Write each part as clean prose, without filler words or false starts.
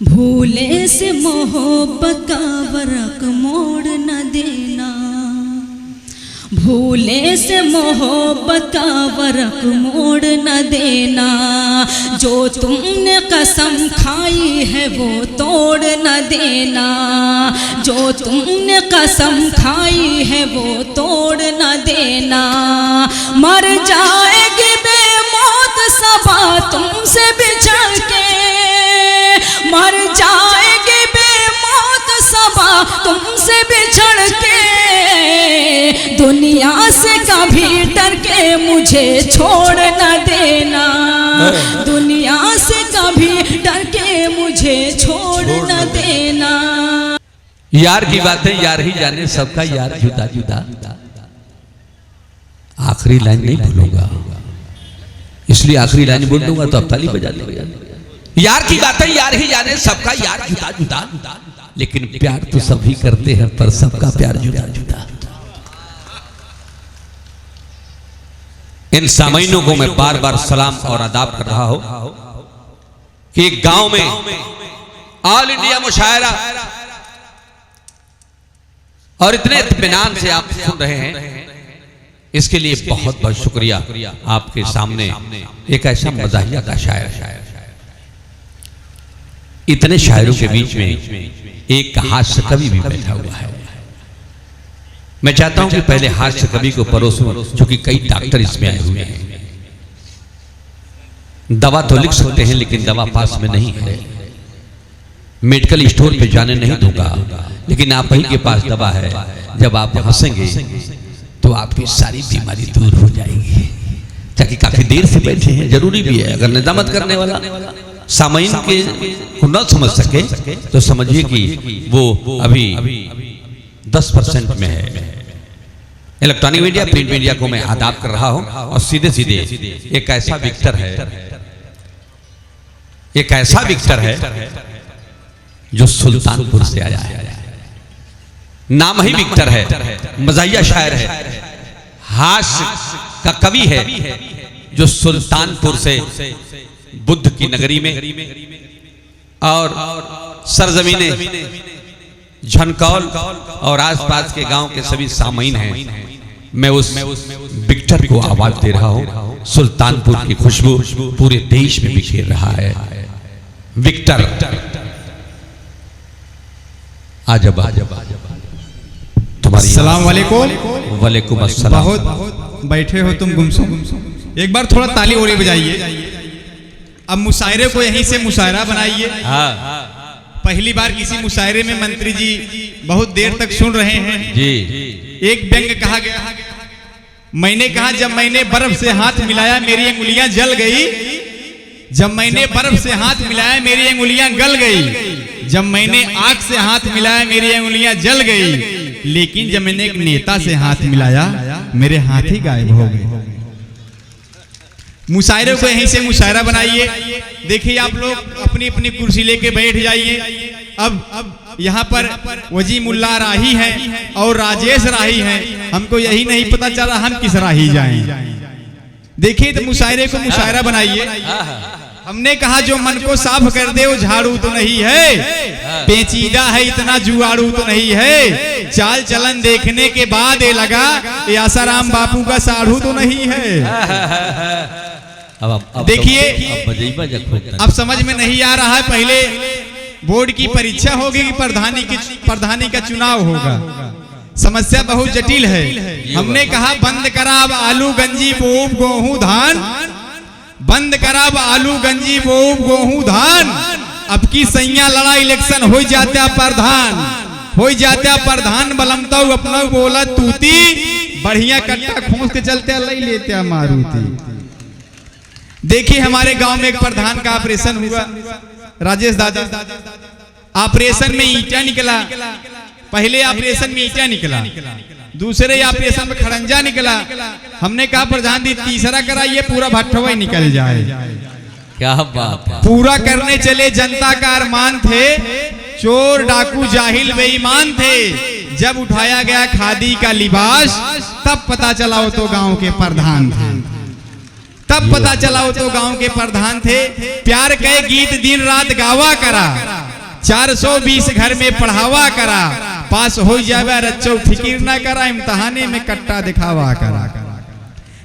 भूले से मोहब्बत का वरक मोड़ न देना, भूले से मोहब्बत का वरक मोड़ न देना। जो तुमने कसम खाई है वो तोड़ न देना, जो तुमने कसम खाई है वो तोड़ न देना। मर जाएगी बेमौत सबा तुमसे बिछड़ के, मर जाएगी बेमौत सबा तुमसे बिछड़ के। दुनिया से कभी डर के मुझे छोड़ न देना, दुनिया से कभी डर के मुझे छोड़ न देना। यार की बातें यार ही जाने, सबका यार जुदा जुदा। आखिरी लाइन नहीं भूलूंगा, इसलिए आखिरी लाइन बोल दूंगा तो अब ताली बजा दूंगा। यार की बातें यार ही जाने, सबका यार जुदा जुदा, लेकिन प्यार तो सभी करते हैं पर सबका प्यार जुदा जुदा। इन सामईनों को मैं बार बार सलाम और आदाब कर रहा हूं कि एक गांव में ऑल इंडिया मुशायरा और इतने इत्मीनान से आप सुन रहे हैं, इसके लिए बहुत बहुत शुक्रिया। आपके सामने एक ऐसा मज़ाहिया का शायर, इतने शायरों के बीच में एक हास्य कवि भी बैठा हुआ है। मैं चाहता हूं कि पहले हास्य कवि को परोसूं, क्योंकि कई डॉक्टर इसमें आए हुए हैं। दवा तो लिख सकते हैं लेकिन दवा पास में नहीं है, मेडिकल स्टोर पे जाने नहीं दूंगा, लेकिन आप ही के पास दवा है। जब आप हंसेंगे तो आपकी सारी बीमारी दूर हो जाएगी। ताकि काफी देर से बैठे हैं, जरूरी भी है। अगर निजामत करने वाला सामईन के को न समझ सके तो समझिए कि वो अभी 10% में है। इलेक्ट्रॉनिक मीडिया, प्रिंट मीडिया को मैं आदाब कर रहा हूं और सीधे सीधे एक ऐसा विक्टर है, एक ऐसा विक्टर है जो सुल्तानपुर से आया है। नाम ही विक्टर है, मज़ाहिया शायर है, हास्य का कवि है, जो सुल्तानपुर से बुद्ध की नगरी में और सरजमीने झनकौल और आसपास के गांव के सभी सामईन हैं। मैं उस विक्टर को आवाज दे रहा हूं। सुल्तानपुर की खुशबू पूरे देश में बिखेर रहा है। विक्टर आजब तुम्हारी। अस्सलाम वालेकुम। वालेकुम अस्सलाम। बहुत बैठे हो तुम गुमसुम, एक बार थोड़ा ताली ओली बजाइए। अब मुशायरे को यहीं से मुशायरा बनाइए। पहली बार किसी मुशायरे में मंत्री जी बहुत देर तक सुन रहे हैं जी। एक व्यंग कहा गया, मैंने कहा जब मैंने बर्फ से हाथ मिलाया मेरी अंगुलियां जल गई, जब मैंने बर्फ से हाथ मिलाया मेरी अंगुलियां गल गई, जब मैंने आग से हाथ मिलाया मेरी अंगुलियां जल गई, लेकिन जब मैंने एक नेता से हाथ मिलाया मेरे हाथ ही गायब हो गए। मुशायरे को यहीं से मुशायरा बनाइए। देखिए आप लोग अपनी अपनी कुर्सी लेके बैठ जाइए। अब यहाँ पर वजी मुल्ला राही हैं और राजेश राही हैं, हमको यही नहीं पता चला हम किस राही जाएं। देखिए तो मुशायरे को मुशायरा बनाइए। हमने कहा जो मन को साफ कर दे वो झाड़ू तो नहीं है, पेचीदा है इतना जुआड़ू तो नहीं है, चाल चलन देखने के बाद ये लगा ये आसाराम बापू का साढ़ू तो नहीं है। देखिए अब समझ में नहीं आ रहा है। पहले बोर्ड की परीक्षा होगी कि प्रधानी का चुनाव होगा, समस्या बहुत जटिल है। हमने कहा बंद करा अब आलू गंजी बोब गेहूं धान, बंद करा अब आलू गंजी बोब गेहूं धान, अब की सैया लड़ा इलेक्शन हो जाता प्रधान, हो जाता प्रधान बलमता अपना बोला तूती, बढ़िया कट्टा खोस के चलते ले लेते मारूती। देखिए हमारे गांव में एक प्रधान का ऑपरेशन हुआ, राजेश दादा। ऑपरेशन में ईंटा निकला, पहले ऑपरेशन में ईंटा निकला, दूसरे ऑपरेशन में खड़ंजा निकला। हमने कहा प्रधान जी तीसरा कराइए पूरा भट्ठवा ही निकल जाए। क्या बात है। पूरा करने चले, जनता का अरमान थे, चोर डाकू जाहिल बेईमान थे। जब उठाया गया खादी का लिबास तब पता चला वो तो गांव के प्रधान थे, तब पता चला वो तो गांव के प्रधान थे। प्यार के गीत दिन रात गावा करा, 420 घर में पढ़ावा करा, पास हो जावे रच्चो फिकिर ना करा, इम्तहाने में कट्टा दिखावा करा।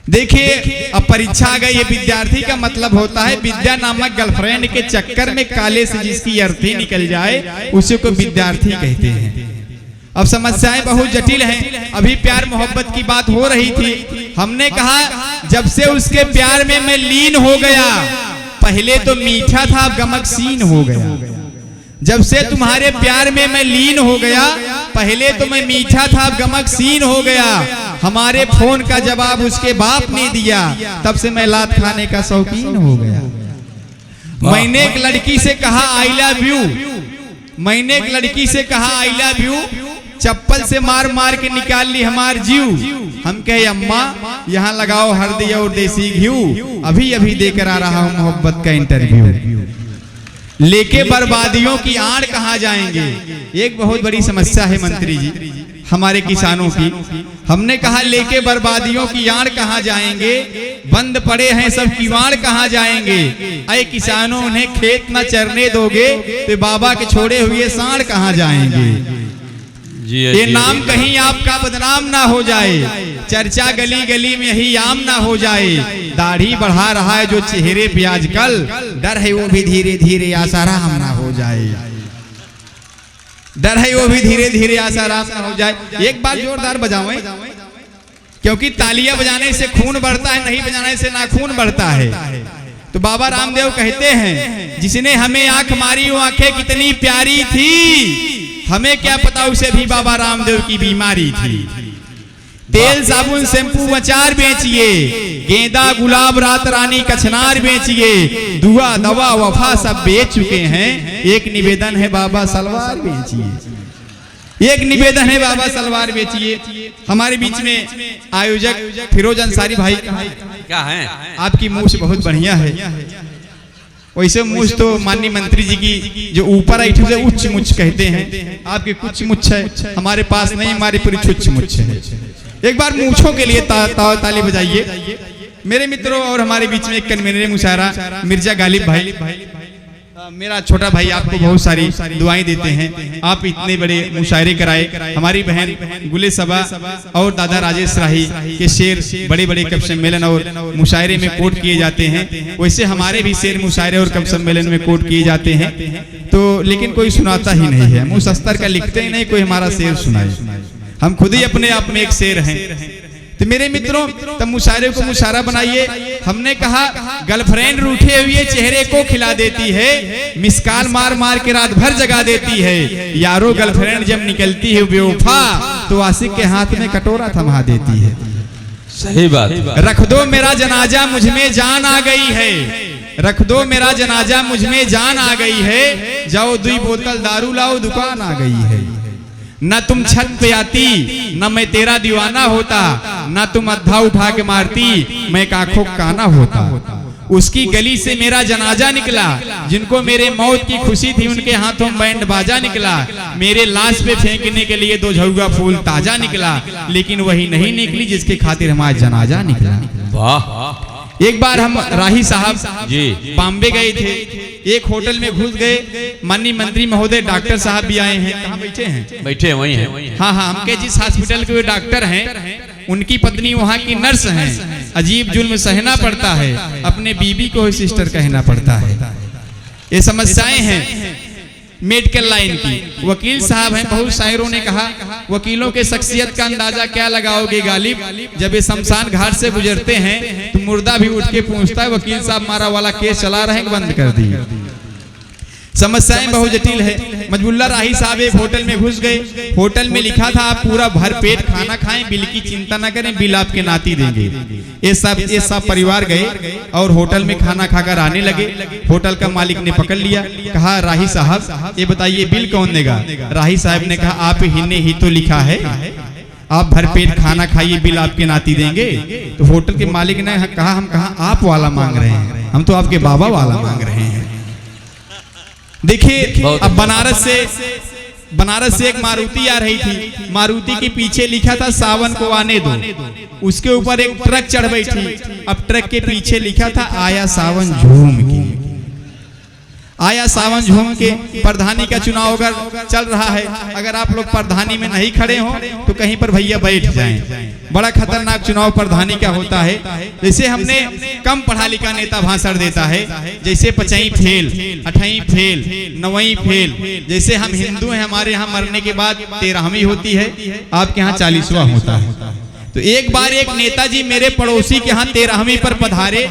देखिए अब परीक्षा आ गई, ये विद्यार्थी का मतलब होता है विद्या नामक गर्लफ्रेंड के चक्कर में काले से जिसकी अर्थी निकल जाए उसी को विद्यार्थी कहते हैं। अब समस्याएं बहुत जटिल हैं। अभी प्यार मोहब्बत की बात हो रही थी, हमने कहा जब से उसके प्यार में मैं लीन हो गया, पहले तो मीठा था अब गमकसीन हो गया। जब से तुम्हारे प्यार में मैं लीन हो गया, पहले तो मैं मीठा था अब गमकसीन हो गया। हमारे फोन का जवाब उसके बाप ने दिया, तब से मैं लात खाने का शौकीन हो गया। मैंने एक लड़की से कहा आई लव यू, मैंने एक लड़की से कहा आई लव यू, चप्पल से मार मार के निकाल ली हमार जीव। हम कहे अम्मा यहाँ लगाओ हल्दी और देसी घी, अभी अभी देकर आ रहा हूँ मोहब्बत का इंटरव्यू। लेके बर्बादियों की आड़ कहाँ जाएंगे? एक बहुत बड़ी समस्या है मंत्री जी हमारे किसानों की। हमने कहा लेके बर्बादियों की आड़ कहाँ जाएंगे, बंद पड़े हैं सब किवाड़ कहाँ जाएंगे। अरे किसानों उन्हें खेत न चरने दोगे तो बाबा के छोड़े हुए सांड कहाँ जाएंगे। ये नाम कहीं आपका बदनाम ना हो जाए, चर्चा गली गली में ही आम ना हो जाए। दाढ़ी बढ़ा रहा है जो चेहरे पे आजकल, डर है वो भी धीरे धीरे आसाराम ना हो जाए, डर है वो भी धीरे धीरे आसाराम ना हो जाए। एक बार जोरदार बजाओ, क्योंकि तालियां बजाने से खून बढ़ता है, नहीं बजाने से नाखून बढ़ता है। तो बाबा रामदेव कहते हैं जिसने हमें आंख मारी वो आंखें कितनी प्यारी थी, हमें क्या पता उसे भी बाबा रामदेव की बीमारी थी। तेल साबुन शैम्पू अचार बेचिए, गेंदा गुलाब रात रानी कचनार बेचिए, दुआ दवा वफा सब बेच चुके हैं। एक निवेदन है बाबा सलवार बेचिए, एक निवेदन है बाबा सलवार बेचिए। हमारे बीच में आयोजक फिरोज अंसारी भाई क्या है? आपकी मूछ बहुत बढ़िया है। वैसे मूछ तो माननीय मंत्री जी की जो ऊपर आई उसे उच्च मुछ कहते हैं, आपकी कुछ मुछ है, हमारे पास नहीं, हमारी पूरी छुच्च मुछ है। एक बार मूछों के लिए ताली बजाइए। मेरे मित्रों और हमारे बीच में एक कन्वीनर मुशायरा मिर्जा गालिब भाई, मेरा छोटा भाई आपको बहुत सारी दुआएं देते हैं। आप इतने बड़े मुशायरे कराए। हमारी बहन गुले सबा और दादा राजेश राही के शेर बड़े बड़े कवि सम्मेलन और मुशायरे में कोट किए जाते हैं। वैसे हमारे भी शेर मुशायरे और कवि सम्मेलन में कोट किए जाते हैं, तो लेकिन कोई सुनाता ही नहीं है। मुँह अस्तर का लिखते ही नहीं कोई हमारा शेर सुनाए। हम खुद ही अपने आप में एक शेर हैं। तो मेरे मित्रों तब मुशायरे को मुशायरा बनाइए। हमने कहा गर्लफ्रेंड रूठे हुए चेहरे को खिला देती है, मिसकाल मार मार के रात भर जगा देती है। यारो गर्लफ्रेंड जब निकलती है बेवफा तो आशिक के हाथ में कटोरा थमा देती है। सही बात। रख दो मेरा जनाजा मुझ में जान आ गई है, रख दो मेरा जनाजा मुझ में जान आ गई है। जाओ 2 बोतल दारू लाओ दुकान आ गई है। न तुम छत पे आती न मैं तेरा दीवाना होता, न तुम अद्धा उठा के मारती मैं आंखों काना होता। उसकी गली से मेरा जनाजा निकला, जिनको मेरे मौत की खुशी थी उनके हाथों बैंड बाजा निकला। मेरे लाश पे फेंकने के लिए 2 झुग्गा फूल ताजा निकला, लेकिन वही नहीं निकली जिसके खातिर हमारा जनाजा निकला। वाह। एक बार हम राही साहब जी बॉम्बे गए थे, एक होटल में घुस गए। माननीय मंत्री महोदय डॉक्टर साहब भी आए हैं। कहाँ बैठे हैं? बैठे वही हैं। हाँ हाँ, हमके जिस हॉस्पिटल के डॉक्टर हैं उनकी पत्नी वहाँ की नर्स हैं। अजीब जुल्म सहना पड़ता है, अपने बीबी को सिस्टर कहना पड़ता है। ये समस्याएं हैं मेडिकल लाइन की। वकील साहब हैं, बहुत शायरों ने कहा वकीलों के शख्सियत का अंदाजा क्या लगाओगे गालिब, जब ये शमशान घाट से गुजरते हैं तो मुर्दा भी उठ के पूछता है वकील साहब हमारा वाला केस चला रहे हैं बंद कर दिए। समस्याएं बहुत जटिल है। मजबुल्ला राही साहब एक होटल में घुस गए। होटल में लिखा था आप पूरा भरपेट खाना खाएं, बिल की चिंता न करें, बिल आपके नाती देंगे। ये सब परिवार गए और होटल में खाना खाकर आने लगे। होटल का मालिक ने पकड़ लिया, कहा राही साहब ये बताइए बिल कौन देगा? राही साहब ने कहा आप ही ने ही तो लिखा है, आप भरपेट खाना खाइए बिल आपके नाती देंगे। तो होटल के मालिक ने कहा हम कहा आप वाला मांग रहे हैं, हम तो आपके बाबा वाला मांग रहे हैं। देखिए अब बनारस से एक मारुति आ रही थी। मारुति के पीछे लिखा था सावन को आने दो। उसके ऊपर एक ट्रक चढ़ बैठी। अब ट्रक के पीछे लिखा था आया सावन झूम की। आया सावन झूम के प्रधानी का चुनाव अगर चल रहा है, अगर आप लोग प्रधानी में नहीं खड़े हो तो कहीं पर भैया बैठ जाएं। बड़ा खतरनाक चुनाव प्रधानी का होता है। जैसे हमने कम पढ़ा लिखा नेता भाषण देता है, जैसे 5वीं फेल, 8वीं फेल, 9वीं फेल। जैसे हम हिंदू हैं, हमारे यहाँ मरने के बाद 13वीं होती है, आपके यहाँ 40वां होता है। तो एक बार एक नेताजी मेरे पड़ोसी के यहाँ 13वीं पर पधारे,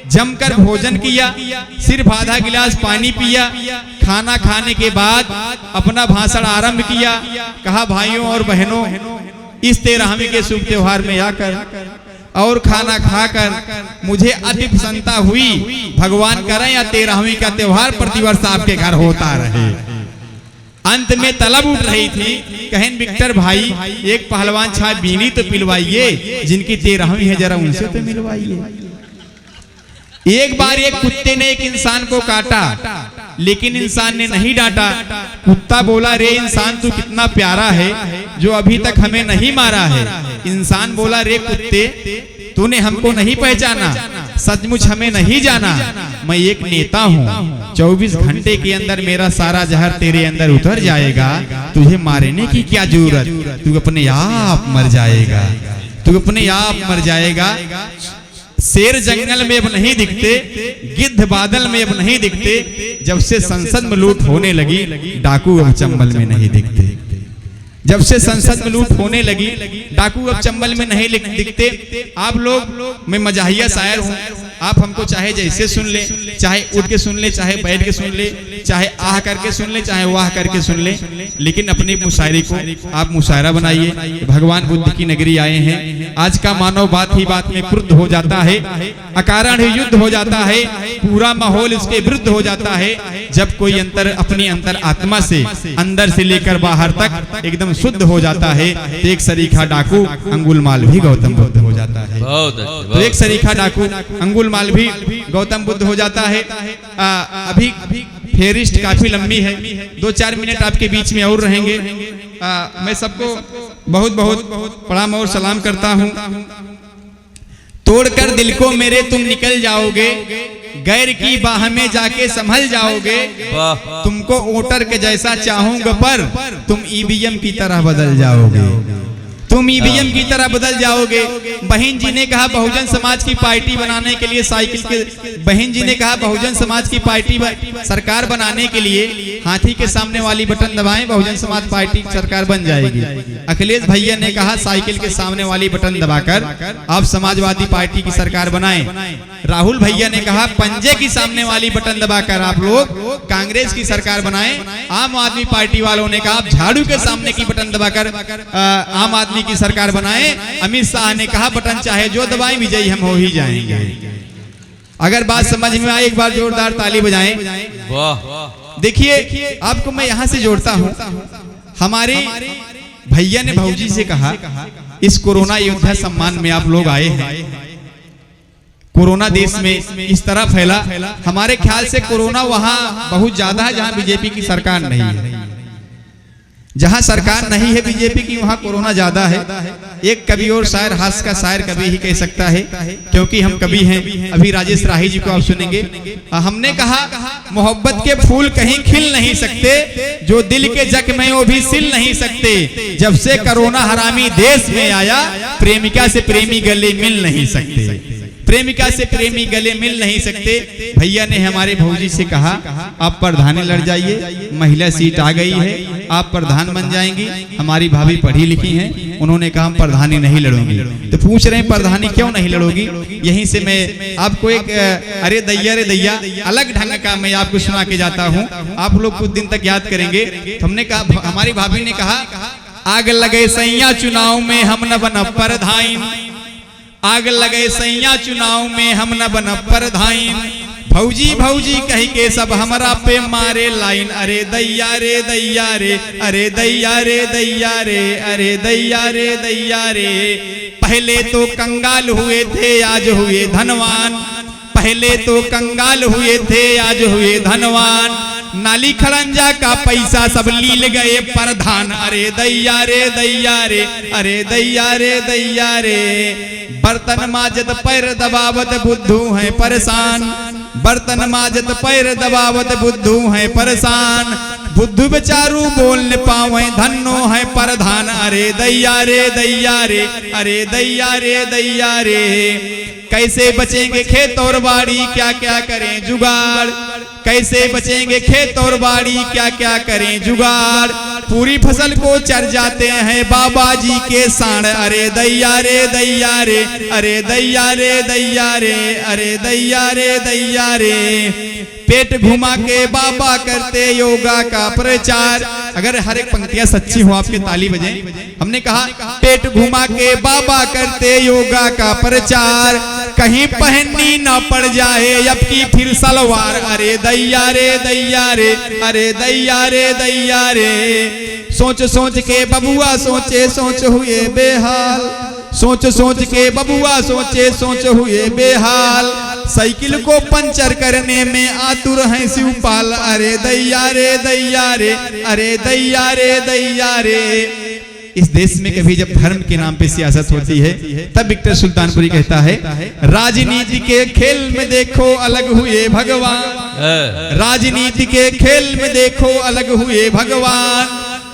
जमकर भोजन किया, सिर्फ आधा गिलास पानी पिया। खाना खाने के बाद अपना भाषण आरंभ किया। कहा, भाइयों और बहनों, इस 13वीं के शुभ त्योहार में आकर और खाना खाकर मुझे अति प्रसन्नता हुई। भगवान करें या 13वीं का त्योहार प्रतिवर्ष आपके घर होता रहे। अंत में तलब उठ रही थी, कहें विक्टर भाई एक पहलवान छाय बीनी तो पिलवाइए, जिनकी 13वीं है जरा उनसे तो मिलवाइए। एक बार एक कुत्ते ने एक इंसान को काटा, लेकिन इंसान ने नहीं डांटा। कुत्ता बोला, रे इंसान तू कितना प्यारा है जो अभी तक हमें नहीं मारा है। इंसान बोला, रे कुत्ते तूने हमको नहीं पहचाना, सचमुच हमें नहीं जाना। मैं एक नेता हूँ, 24 घंटे के अंदर मेरा सारा जहर तेरे अंदर उतर जाएगा। तुझे मारने की क्या जरूरत, तू अपने आप मर जाएगा, तू अपने आप मर जाएगा। शेर जंगल में अब नहीं दिखते, गिद्ध बादल में अब नहीं दिखते। जब से संसद में लूट होने लगी, डाकू अब चंबल में नहीं दिखते। जब से संसद में लूट होने लगी, डाकू अब चंबल में नहीं दिखते। आप लोग, मैं मजाहिया शायर हूँ, आप हमको चाहे जैसे सुन ले, चाहे उठ के सुन ले, चाहे बैठ के सुन ले, चाहे आह करके सुन ले, चाहे वाह करके सुन ले, लेकिन अपनी मुशायरे को आप मुशायरा बनाइए। भगवान बुद्ध की नगरी आए हैं। आज का मानव बात ही बात में क्रुद्ध हो जाता है, अकारण ही युद्ध हो जाता है, पूरा माहौल इसके विरुद्ध हो जाता है। जब कोई अपनी अंतर आत्मा से, अंदर से लेकर बाहर तक एकदम शुद्ध हो जाता है, तो एक सरीखा डाकू अंगुलमाल भी गौतम बुद्ध हो जाता है। तो एक सरीखा डाकू अंगुलमाल भी गौतम बुद्ध हो जाता है। अभी फेरिस्ट काफी लंबी है, 2-4 मिनट आपके बीच में और रहेंगे। मैं सबको बहुत बहुत प्रणाम और सलाम करता हूँ। तोड़कर दिल को मेरे तुम निकल जाओगे, गैर की बाह में जाके संभल जाओगे। तुमको वोटर के जैसा चाहूंगा, पर तुम ईवीएम की तरह बदल जाओगे, तुम ईवीएम की तरह बदल जाओगे। बहन जी ने कहा बहुजन समाज की पार्टी बनाने के लिए साइकिल के, बहन जी ने कहा बहुजन समाज की पार्टी सरकार बनाने के लिए हाथी के सामने वाली बटन दबाएं, बहुजन समाज पार्टी सरकार बन जाएगी। अखिलेश भैया ने कहा साइकिल के सामने वाली बटन दबाकर आप समाजवादी पार्टी की सरकार बनाएं। राहुल भैया ने कहा पंजे की सामने वाली बटन दबाकर आप लोग कांग्रेस की सरकार बनाएं। आम आदमी पार्टी वालों ने कहा आप झाड़ू के सामने की बटन दबाकर आम आदमी की सरकार बनाएं। अमित शाह ने कहा बटन चाहे जो दबाएं, विजयी हम हो ही जाएंगे। अगर बात समझ में आए, एक बार जोरदार ताली बजाएं। देखिए आपको मैं यहां से जोड़ता हूं। हमारे भैया ने भाऊजी से कहा इस कोरोना योद्धा सम्मान में आप लोग आए हैं। कोरोना देश में इस तरह फैला, हमारे ख्याल से कोरोना वहां बहुत ज्यादा है जहां बीजेपी की सरकार नहीं है। जहां सरकार नहीं है बीजेपी की, वहां कोरोना ज्यादा है। एक कवि और शायर, हास्य का शायर कवि ही कह सकता है, क्योंकि हम कवि हैं। अभी राजेश राही जी को आप सुनेंगे। हमने कहा मोहब्बत के फूल कहीं खिल नहीं सकते, जो दिल के जख्म में वो भी सिल नहीं सकते। जब से कोरोना हरामी देश में आया, प्रेमिका से प्रेमी गले मिल नहीं सकते, प्रेमिका से प्रेमी गले मिल नहीं सकते। भैया ने हमारे भौजी से कहा आप प्रधानी लड़ जाइए, महिला सीट आ गई है, आप प्रधान बन जाएंगी। हमारी भाभी पढ़ी लिखी हैं, उन्होंने कहा हम प्रधानी नहीं लड़ूंगी। तो पूछ रहे हैं प्रधानी क्यों नहीं लड़ोगी? यहीं से मैं आपको एक अरे दैया अलग ढंग का मैं आपको सुना के जाता हूँ, आप लोग कुछ दिन तक याद करेंगे। हमने कहा, हमारी भाभी ने कहा आग लगे सैया चुनाव में हम न बन प्रधान, आग लगे सैया चुनाव में हम न बन प्रधान। भौजी भौजी कह के सब हमरा पे मारे लाइन, अरे दैया रे दैया रे, अरे दैया रे दैया रे, अरे दैया रे दैया रे। पहले तो कंगाल हुए थे आज हुए धनवान, पहले तो कंगाल हुए थे आज हुए धनवान। नाली खड़ंजा का पैसा सब लील गए प्रधान, अरे दैया रे दैया रे, अरे दैया रे दैया रे। बर्तन माजत पैर दबावत बुद्धू है परेशान, बर्तन माजत पैर दबावत बुद्धू है परेशान, बुद्धू बेचारू बोल न पावे धन्नो है परधान। अरे दैया रे दैया रे, अरे दैया रे दैया रे, कैसे बचेंगे खेत और बाड़ी, क्या क्या करें जुगाड़, कैसे बचेंगे खेत और बाड़ी, क्या क्या करें जुगाड़, पूरी फसल को चर जाते हैं बाबा जी के साण। अरे दैया रे दैया रे, अरे दैया रे दैया रे, अरे दैया रे दैया रे, पेट घुमा के बाबा करते योगा का प्रचार। अगर हर एक पंक्तियां सच्ची हो आपके ताली बजे। हमने कहा पेट घुमा के बाबा करते योगा का प्रचार, कहीं पहननी ना पड़ जाए अब की फिर सलवार। अरे दैया रे दैया रे, अरे दैया रे दैया रे, सोच सोच के बबुआ सोचे सोच हुए बेहाल, सोच सोच के बबुआ सोचे सोच हुए बेहाल, साइकिल को पंचर करने में आतुर है शिवपाल। अरे दैया रे दैया रे, अरे दैया रे दैया रे। इस देश में कभी जब धर्म के नाम पे सियासत होती है तब विक्टर सुल्तानपुरी कहता है, राजनीति के खेल में देखो अलग हुए भगवान, राजनीति के खेल में देखो अलग हुए भगवान,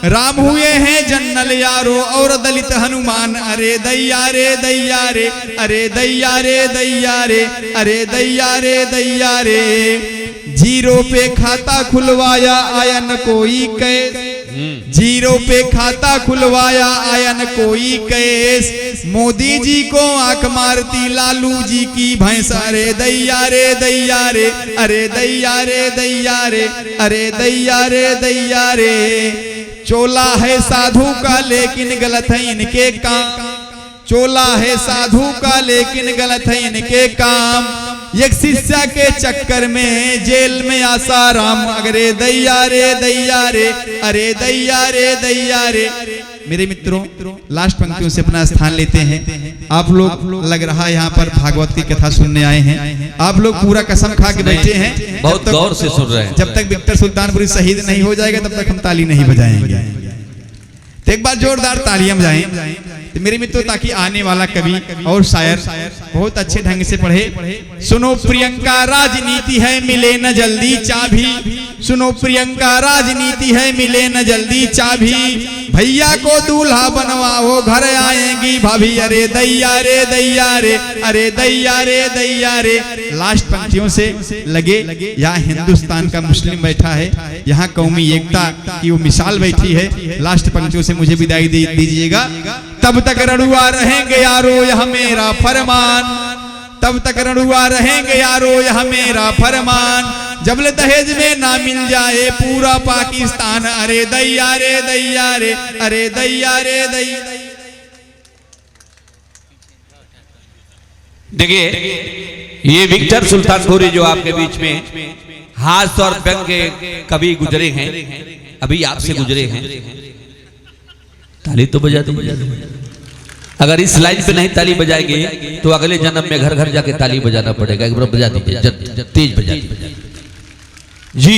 राम हुए हैं जन्नल यारो और दलित हनुमान। अरे दैया रे दैया रे, अरे दैया रे दैया रे, अरे दैया रे दैया रे, जीरो पे खाता खुलवाया आया न कोई कैस, जीरो पे खाता खुलवाया आया न कोई केस, मोदी जी को आंख मारती लालू जी की भैंस। अरे दैया रे दैया रे, अरे दैया रे दैया रे, अरे दैया रे दैया रे, चोला है साधु का लेकिन गलत है इनके काम, चोला है साधु का लेकिन गलत है इनके काम, एक शिष्या के चक्कर में जेल में आसाराम। अरे दैया रे दैया रे, अरे दैया रे दैया रे। मेरे मित्रों, लास्ट पंक्तियों से अपना स्थान लेते हैं। आप लोग लग रहा है यहाँ पर भागवत की कथा सुनने आए हैं, आप लोग पूरा कसम खा के बैठे हैं, बहुत गौर से सुन रहे हैं। जब तक विक्टर सुल्तानपुरी शहीद नहीं हो जाएगा तब तक हम ताली नहीं बजाएंगे। तो एक बार जोरदार तालियां बजाएं तो मेरे मित्रों, ताकि आने वाला कवि और शायर बहुत अच्छे ढंग से पढ़े। सुनो प्रियंका राजनीति है मिले न जल्दी चाबी, सुनो प्रियंका राजनीति है मिले न जल्दी चाबी, भैया को दूल्हा बनवाओ घर आएंगी भाभी। अरे दैया रे दैया रे, अरे दैया रे दैया रे। लास्ट पंक्तियों से लगे यहाँ हिंदुस्तान का मुस्लिम बैठा है, यहाँ कौमी एकता की वो मिसाल बैठी है। लास्ट पंक्तियों से मुझे विदाई दीजिएगा। तब तक रड़ुआ रहेंगे यारो यह मेरा फरमान, तब तक रड़ुआ रहेंगे यारो यह मेरा फरमान, जबले दहेज में ना मिल जाए पूरा पाकिस्तान। अरे दैया रे दैया रे, अरे दैया रे दैया। देखिए, ये विक्टर सुल्तानपुरी जो आपके बीच में हास्य और व्यंग के कवि गुजरे हैं, अभी आपसे गुजरे हैं, ताली तो बजा दो। अगर इस लाइन पे नहीं ताली बजाएंगे तो अगले जन्म में घर घर जाके ताली बजाना पड़ेगा। एक बार बजा दीजिए, तेज बजा दीजिए जी।